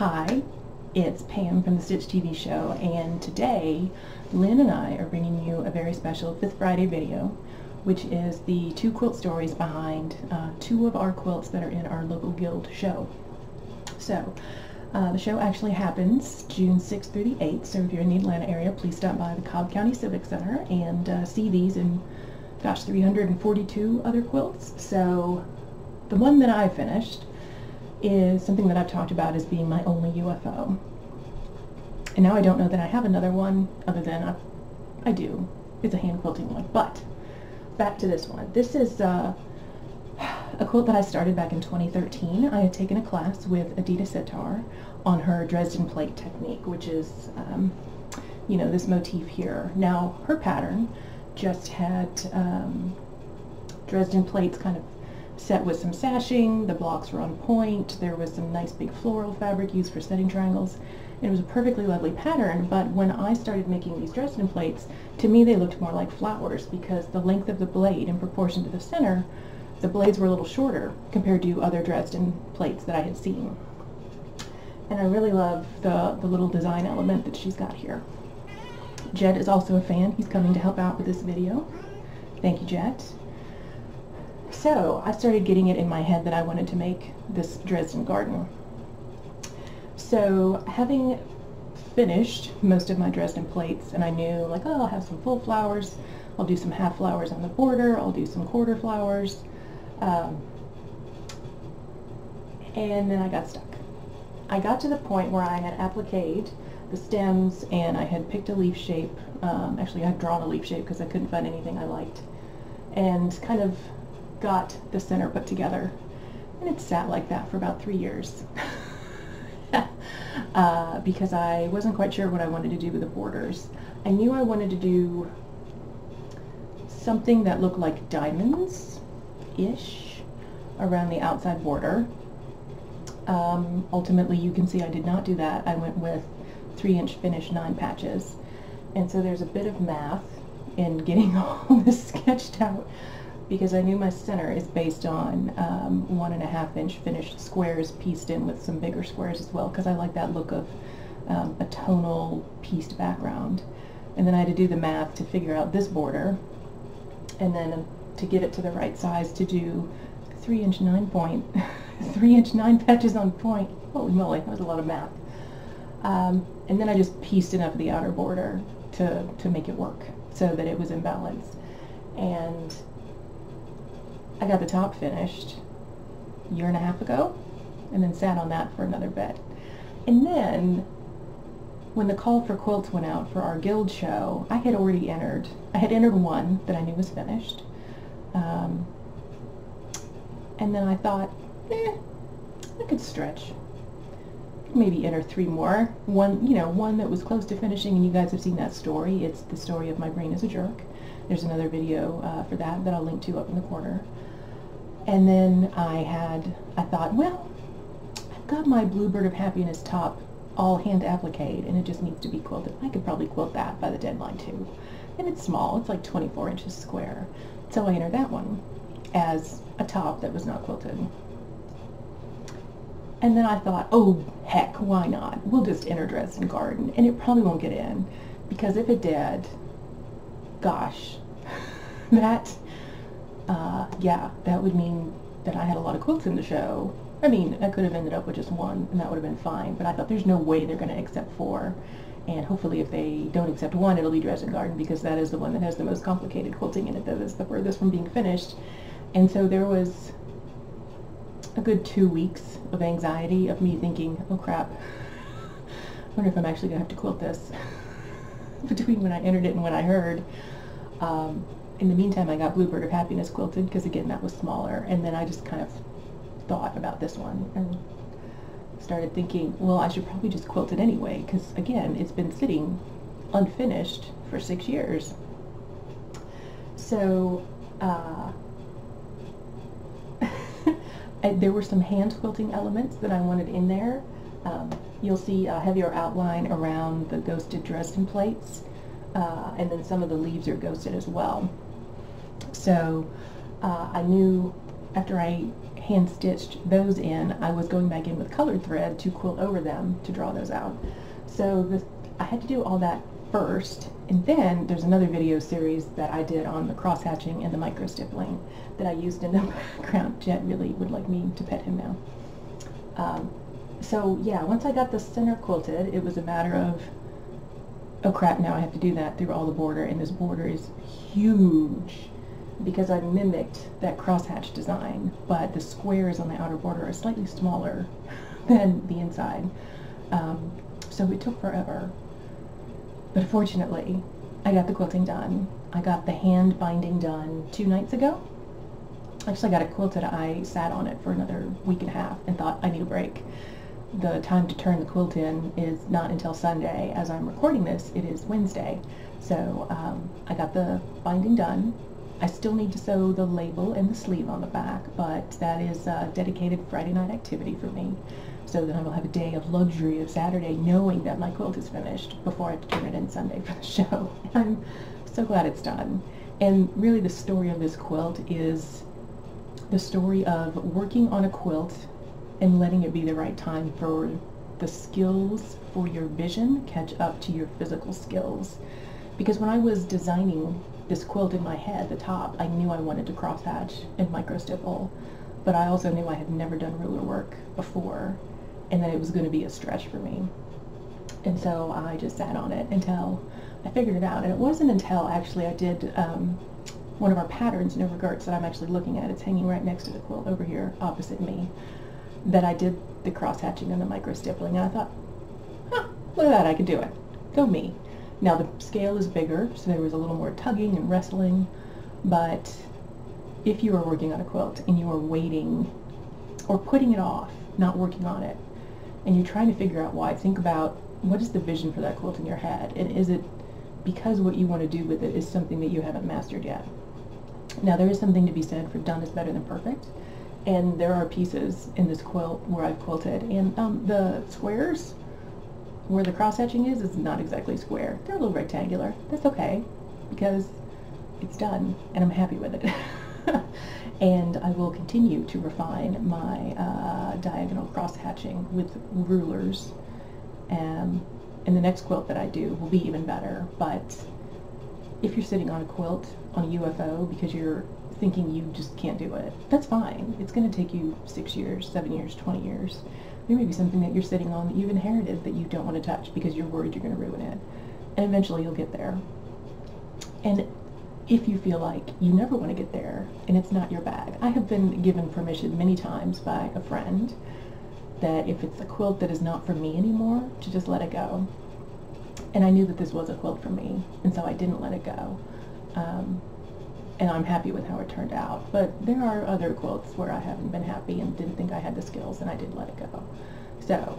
Hi, it's Pam from the Stitch TV show, and today Lynn and I are bringing you a very special 5th Friday video, which is the 2 quilt stories behind 2 of our quilts that are in our local guild show. So, the show actually happens June 6th through the 8th, so if you're in the Atlanta area, please stop by the Cobb County Civic Center and see these and, gosh, 342 other quilts. So, the one that I finished is something that I've talked about as being my only UFO. And now I don't know that I have another one other than I do. It's a hand quilting one. But back to this one. This is a quilt that I started back in 2013. I had taken a class with Adita Sitar on her Dresden plate technique, which is, you know, this motif here. Now, her pattern just had Dresden plates kind of set with some sashing, the blocks were on point, there was some nice big floral fabric used for setting triangles. It was a perfectly lovely pattern, but when I started making these Dresden plates, to me they looked more like flowers because the length of the blade in proportion to the center, the blades were a little shorter compared to other Dresden plates that I had seen. And I really love the little design element that she's got here. Jet is also a fan. He's coming to help out with this video. Thank you, Jet. So, I started getting it in my head that I wanted to make this Dresden Garden. So, having finished most of my Dresden plates, and I knew, like, oh, I'll have some full flowers, I'll do some half flowers on the border, I'll do some quarter flowers, and then I got stuck. I got to the point where I had appliqued the stems, and I had picked a leaf shape. Actually, I had drawn a leaf shape because I couldn't find anything I liked, and kind of got the center put together, and it sat like that for about 3 years because I wasn't quite sure what I wanted to do with the borders. I knew I wanted to do something that looked like diamonds-ish around the outside border. Ultimately, you can see I did not do that. I went with 3-inch finish 9 patches, and so there's a bit of math in getting all this sketched out, because I knew my center is based on 1.5-inch finished squares pieced in with some bigger squares as well, because I like that look of a tonal pieced background. And then I had to do the math to figure out this border, and then to get it to the right size to do 3-inch 9 point, 3-inch 9 patches on point. Holy moly, that was a lot of math. And then I just pieced enough of the outer border to make it work so that it was in balance. And I got the top finished a year and a half ago, and then sat on that for another bit. And then, when the call for quilts went out for our guild show, I had already entered. I had entered one that I knew was finished. And then I thought, I could stretch. Maybe enter 3 more. One, you know, one that was close to finishing, and you guys have seen that story. It's the story of My Brain is a Jerk. There's another video for that I'll link to up in the corner. And then I thought, well, I've got my Bluebird of Happiness top all hand appliqued, and it just needs to be quilted. I could probably quilt that by the deadline too. And it's small, it's like 24 inches square. So I entered that one as a top that was not quilted. And then I thought, oh heck, why not? We'll just enter Dresden Garden, and it probably won't get in, because if it did, gosh, yeah, that would mean that I had a lot of quilts in the show. I mean, I could have ended up with just one, and that would have been fine, but I thought there's no way they're going to accept 4, and hopefully if they don't accept 1, it'll be Dresden Garden, because that is the one that has the most complicated quilting in it, that is the furthest from being finished. And so there was a good 2 weeks of anxiety of me thinking, oh crap, I wonder if I'm actually going to have to quilt this between when I entered it and when I heard. In the meantime, I got Bluebird of Happiness quilted, because again, that was smaller, and then I just kind of thought about this one and started thinking, well, I should probably just quilt it anyway, because again, it's been sitting unfinished for 6 years. So, there were some hand quilting elements that I wanted in there. You'll see a heavier outline around the ghosted Dresden plates, and then some of the leaves are ghosted as well. So I knew after I hand stitched those in, I was going back in with colored thread to quilt over them to draw those out. So I had to do all that first, and then there's another video series that I did on the cross hatching and the micro stippling that I used in the background. Jet really would like me to pet him now. So yeah, once I got the center quilted, it was a matter of, oh crap, now I have to do that through all the border, and this border is huge because I mimicked that crosshatch design, but the squares on the outer border are slightly smaller than the inside. So it took forever. But fortunately, I got the quilting done. I got the hand binding done 2 nights ago. Actually, I got it quilted. I sat on it for another week and a half and thought, I need a break. The time to turn the quilt in is not until Sunday. As I'm recording this, it is Wednesday. So I got the binding done. I still need to sew the label and the sleeve on the back, but that is a dedicated Friday night activity for me. So then I will have a day of luxury of Saturday knowing that my quilt is finished before I have to turn it in Sunday for the show. I'm so glad it's done. And really the story of this quilt is the story of working on a quilt and letting it be the right time for the skills for your vision catch up to your physical skills. Because when I was designing this quilt in my head, the top, I knew I wanted to crosshatch and micro stipple, but I also knew I had never done ruler work before, and that it was going to be a stretch for me. And so I just sat on it until I figured it out. And it wasn't until actually I did one of our patterns in regards that I'm actually looking at, it's hanging right next to the quilt over here opposite me, that I did the cross hatching and the micro stippling, and I thought, huh, look at that, I could do it. Go me. Now the scale is bigger, so there was a little more tugging and wrestling, but if you are working on a quilt and you are waiting or putting it off, not working on it, and you're trying to figure out why, think about what is the vision for that quilt in your head, and is it because what you want to do with it is something that you haven't mastered yet. Now there is something to be said for done is better than perfect, and there are pieces in this quilt where I've quilted, and the squares where the cross hatching is not exactly square. They're a little rectangular. That's okay, because it's done, and I'm happy with it. And I will continue to refine my diagonal cross hatching with rulers, and the next quilt that I do will be even better. But if you're sitting on a quilt on a UFO because you're thinking you just can't do it, that's fine. It's going to take you 6 years, 7 years, 20 years. There may be something that you're sitting on that you've inherited that you don't want to touch because you're worried you're going to ruin it. And eventually you'll get there. And if you feel like you never want to get there and it's not your bag, I have been given permission many times by a friend that if it's a quilt that is not for me anymore, to just let it go. And I knew that this was a quilt for me, and so I didn't let it go. And I'm happy with how it turned out. But there are other quilts where I haven't been happy and didn't think I had the skills, and I did let it go. So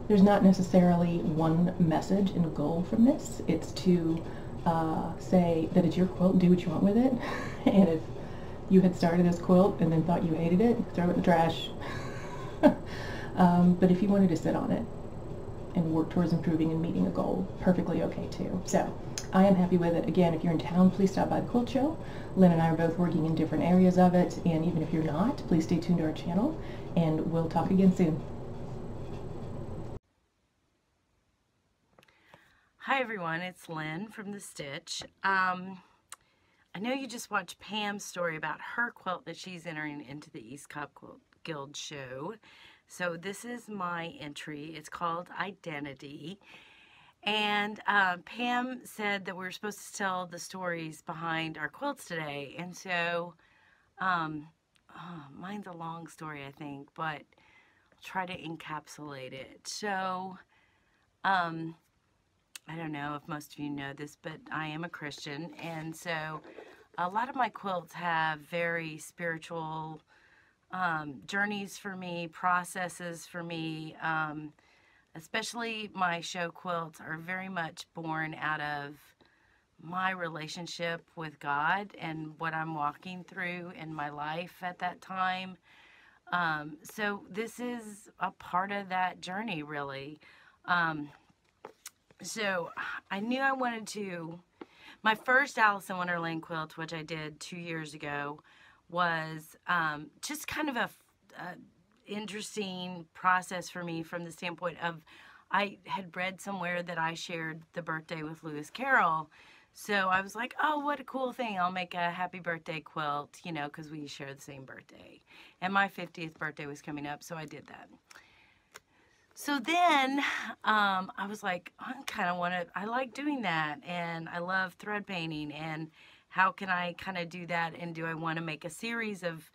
there's not necessarily one message and goal from this. It's to say that it's your quilt, do what you want with it. And if you had started this quilt and then thought you hated it, throw it in the trash. But if you wanted to sit on it and work towards improving and meeting a goal, perfectly okay too. So I am happy with it. Again, if you're in town, please stop by the quilt show. Lynn and I are both working in different areas of it, and even if you're not, please stay tuned to our channel, and we'll talk again soon. Hi everyone, it's Lynn from The Stitch. I know you just watched Pam's story about her quilt that she's entering into the East Cobb Quilt Guild show. So this is my entry. It's called Identity. And Pam said that we were supposed to tell the stories behind our quilts today. And so, mine's a long story, I think, but I'll try to encapsulate it. So, I don't know if most of you know this, but I am a Christian. And so a lot of my quilts have very spiritual journeys for me, processes for me. Especially my show quilts are very much born out of my relationship with God and what I'm walking through in my life at that time. So this is a part of that journey, really. So I knew I wanted to, my first Alice in Wonderland quilt, which I did 2 years ago, was just kind of a interesting process for me from the standpoint of I had read somewhere that I shared the birthday with Lewis Carroll. So I was like, oh, what a cool thing. I'll make a happy birthday quilt, you know, because we share the same birthday. And my 50th birthday was coming up, so I did that. So then I was like, I like doing that, and I love thread painting, and how can I kind of do that, and do I want to make a series of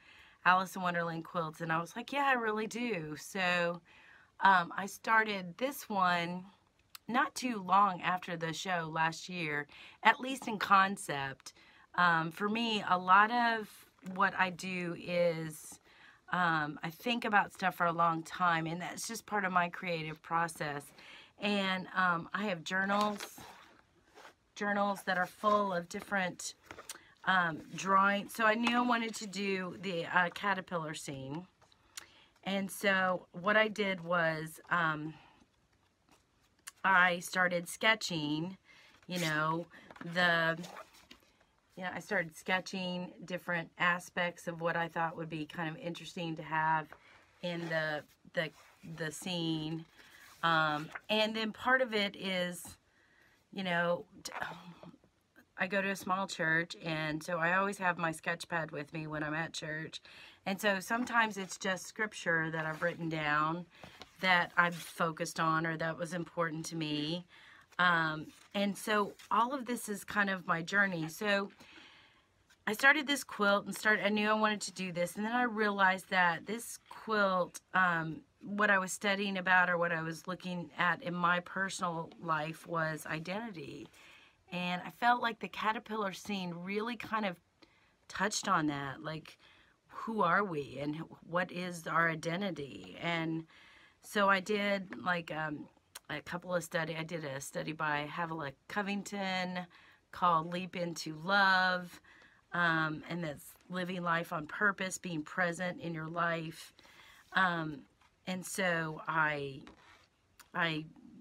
Alice in Wonderland quilts? And I was like, yeah, I really do. So I started this one not too long after the show last year, at least in concept. For me, a lot of what I do is I think about stuff for a long time, and that's just part of my creative process. And I have journals that are full of different drawings. So I knew I wanted to do the caterpillar scene. And so what I did was I started sketching, I started sketching different aspects of what I thought would be kind of interesting to have in the scene. And then part of it is, I go to a small church, and so I always have my sketch pad with me when I'm at church. And so sometimes it's just scripture that I've written down that I've focused on or that was important to me. And so all of this is kind of my journey. So I started this quilt and I knew I wanted to do this. And then I realized that this quilt, what I was studying about or what I was looking at in my personal life was identity. And I felt like the caterpillar scene really kind of touched on that. Like, who are we and what is our identity? And so I did like a couple of studies. I did a study by Havilah Covington called Leap Into Love. And that's living life on purpose, being present in your life. And so I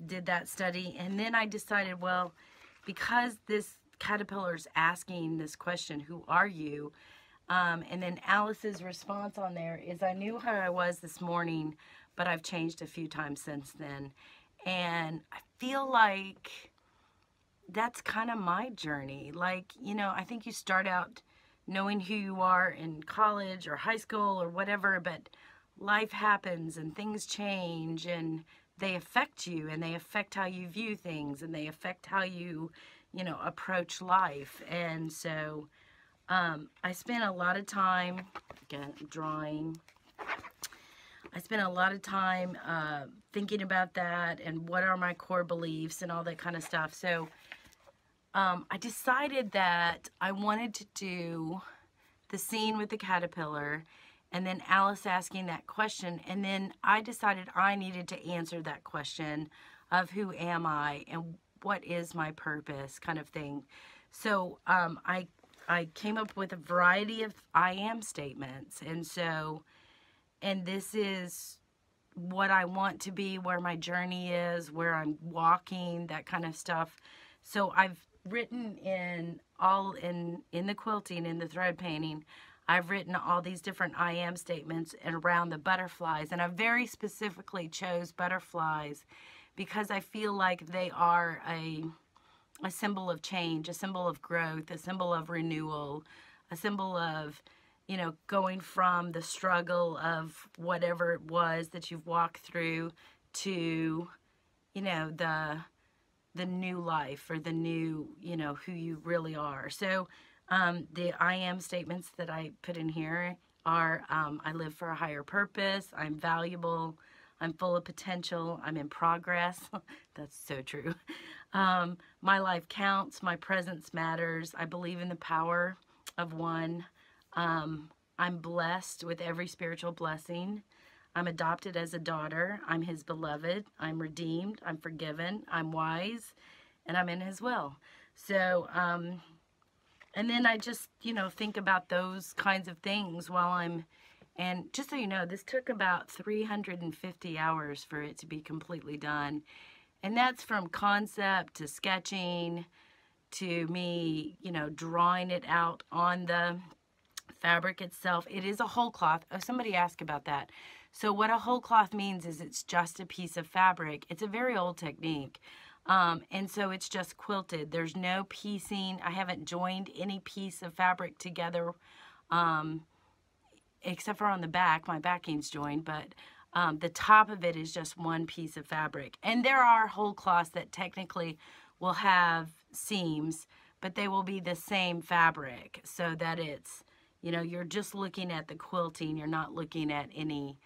did that study, and then I decided, well, because this caterpillar's asking this question, who are you? And then Alice's response on there is, I knew how I was this morning, but I've changed a few times since then. And I feel like that's kind of my journey. Like, I think you start out knowing who you are in college or high school or whatever, but life happens and things change and they affect you, and they affect how you view things, and they affect how you, approach life. And so I spent a lot of time, again, drawing. I spent a lot of time thinking about that and what are my core beliefs and all that kind of stuff. So I decided that I wanted to do the scene with the caterpillar and then Alice asking that question. And then I decided I needed to answer that question of who am I and what is my purpose kind of thing. So I came up with a variety of I am statements. And this is what I want to be, where my journey is, where I'm walking, that kind of stuff. So I've written in the quilting, in the thread painting, I've written all these different I am statements and around the butterflies. And I very specifically chose butterflies because I feel like they are a symbol of change, a symbol of growth, a symbol of renewal, a symbol of, going from the struggle of whatever it was that you've walked through to, the new life or the new, who you really are. So the I am statements that I put in here are, I live for a higher purpose, I'm valuable, I'm full of potential, I'm in progress. That's so true. My life counts, my presence matters, I believe in the power of one. I'm blessed with every spiritual blessing. I'm adopted as a daughter. I'm his beloved. I'm redeemed. I'm forgiven. I'm wise. And I'm in his will. So, and then I just, think about those kinds of things and just so you know, this took about 350 hours for it to be completely done. And that's from concept to sketching to me, drawing it out on the fabric itself, it is a whole cloth. Oh, somebody asked about that. So what a whole cloth means is it's just a piece of fabric. It's a very old technique. And so it's just quilted. There's no piecing. I haven't joined any piece of fabric together, except for on the back. My backing's joined, but the top of it is just one piece of fabric. And there are whole cloths that technically will have seams, but they will be the same fabric, so that it's, you know, you're just looking at the quilting. You're not looking at any,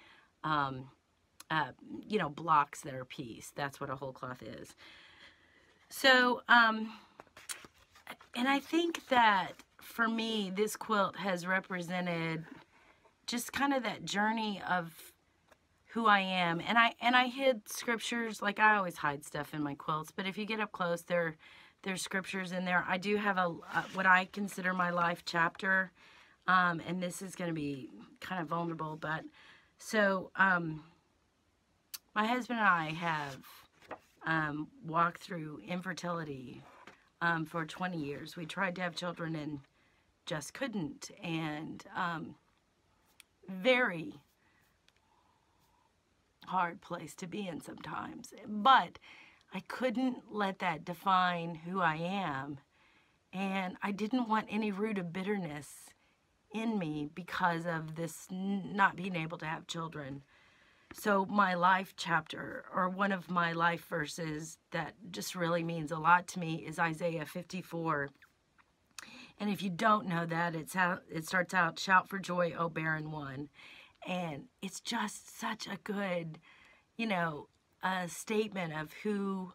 you know, blocks that are pieced. That's what a whole cloth is. So, and I think that for me, this quilt has represented just kind of that journey of who I am. And I hid scriptures. Like, I always hide stuff in my quilts, but if you get up close, there's scriptures in there. I do have a what I consider my life chapter, and this is going to be kind of vulnerable, but so my husband and I have walked through infertility for 20 years. We tried to have children and just couldn't, and very hard place to be in sometimes. But I couldn't let that define who I am, and I didn't want any root of bitterness in me because of this not being able to have children. So my life chapter, or one of my life verses that just really means a lot to me, is Isaiah 54. And if you don't know that, it starts out, "Shout for joy, O barren one." And it's just such a good, you know, statement of who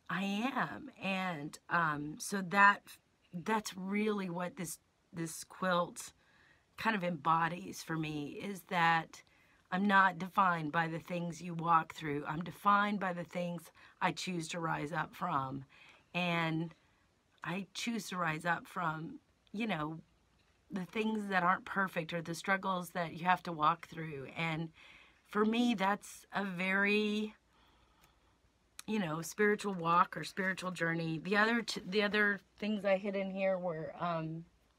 I am. And so that's really what this quilt kind of embodies for me, is that I'm not defined by the things you walk through. I'm defined by the things I choose to rise up from. And I choose to rise up from, you know, the things that aren't perfect, or the struggles that you have to walk through. And for me, that's a very, you know, spiritual walk or spiritual journey. The other things I hid in here were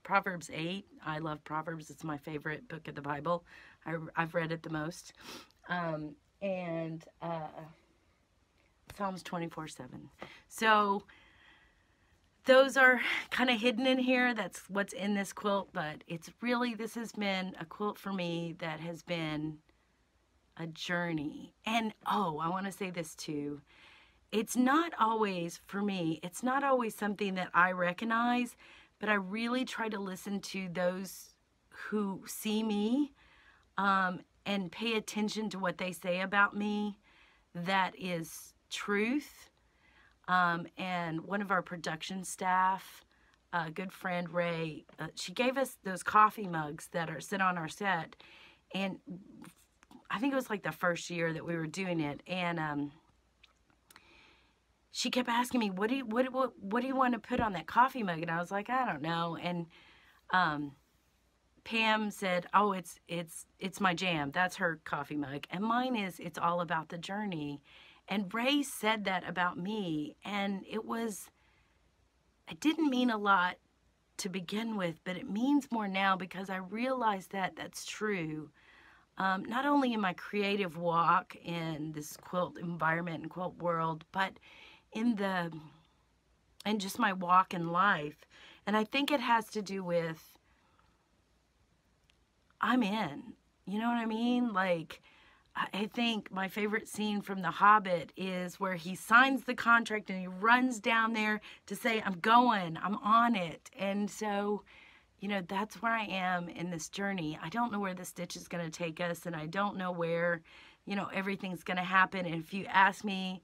Proverbs 8. I love Proverbs. It's my favorite book of the Bible. I've read it the most. And Psalms 24:7. So those are kind of hidden in here. That's what's in this quilt. But it's really, this has been a quilt for me that has been a journey. And oh, I want to say this too. It's not always, for me, it's not always something that I recognize, but I really try to listen to those who see me and pay attention to what they say about me. That is truth. And one of our production staff, a good friend, Ray, she gave us those coffee mugs that sit on our set. And I think it was like the first year that we were doing it. And she kept asking me, what do you want to put on that coffee mug? And I was like, I don't know. And Pam said, oh, it's my jam. That's her coffee mug. And mine is, it's all about the journey. And Ray said that about me. And it didn't mean a lot to begin with, but it means more now, because I realize that that's true. Not only in my creative walk in this quilt environment and quilt world, but in just my walk in life. And I think it has to do with, I'm in, you know what I mean? Like, I think my favorite scene from The Hobbit is where he signs the contract and he runs down there to say, I'm going, I'm on it. And so, you know, that's where I am in this journey. I don't know where the stitch is going to take us, and I don't know where, you know, everything's going to happen. And if you ask me,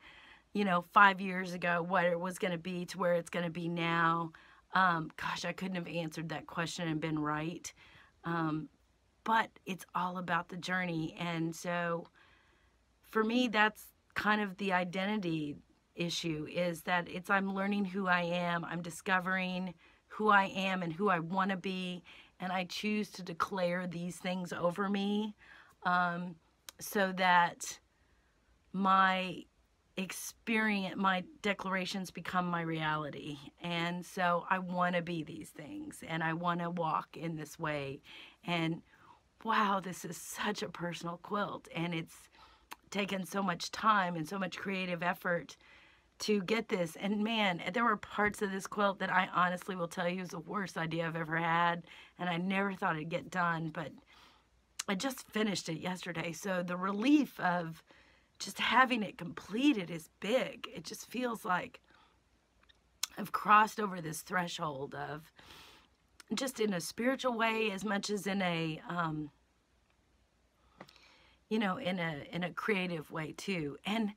you know, 5 years ago what it was going to be to where it's going to be now, gosh, I couldn't have answered that question and been right. But it's all about the journey. And so for me, that's kind of the identity issue, is that I'm learning who I am. I'm discovering who I am and who I want to be. And I choose to declare these things over me, so that my experience, my declarations become my reality. And so I want to be these things, and I want to walk in this way. And wow, this is such a personal quilt, and it's taken so much time and so much creative effort to get this. And man, there were parts of this quilt that I honestly will tell you is the worst idea I've ever had, and I never thought it'd get done, but I just finished it yesterday. So the relief of just having it completed is big. It just feels like I've crossed over this threshold of, just in a spiritual way as much as in a you know, in a creative way too. And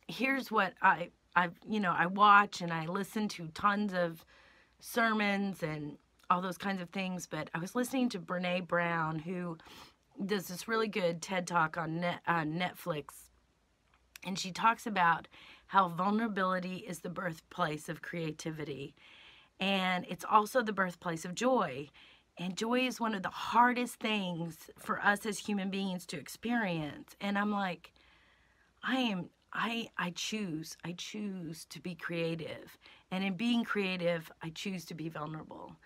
here's what I watch and I listen to tons of sermons and all those kinds of things, but I was listening to Brene Brown, who does this really good TED Talk on Netflix, and she talks about how vulnerability is the birthplace of creativity, and it's also the birthplace of joy. And joy is one of the hardest things for us as human beings to experience. And I'm like, I choose to be creative. And in being creative, I choose to be vulnerable.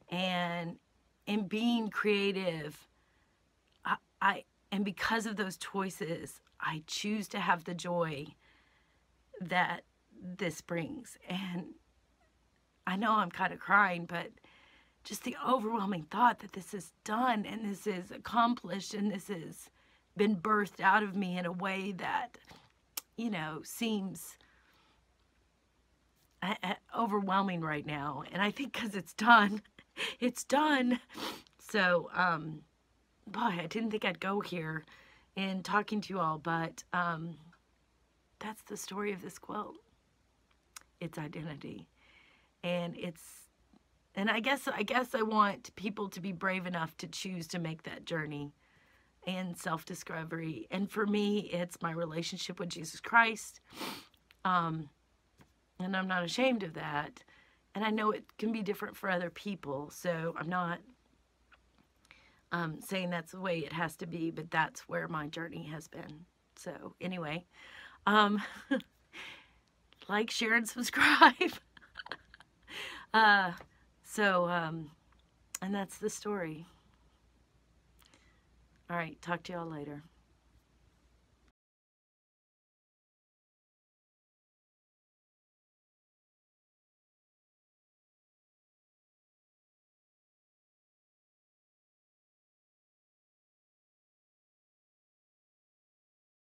And in being creative, and because of those choices, I choose to have the joy that this brings. And I know I'm kind of crying, but just the overwhelming thought that this is done and this is accomplished and this has been birthed out of me in a way that, you know, seems overwhelming right now. And I think because it's done, it's done. So, boy, I didn't think I'd go here in talking to you all, but that's the story of this quilt. Its identity. And I guess I want people to be brave enough to choose to make that journey and self-discovery. And for me, it's my relationship with Jesus Christ. And I'm not ashamed of that. And I know it can be different for other people. So I'm not saying that's the way it has to be, but that's where my journey has been. So anyway, like, share, and subscribe. And that's the story. All right, talk to y'all later.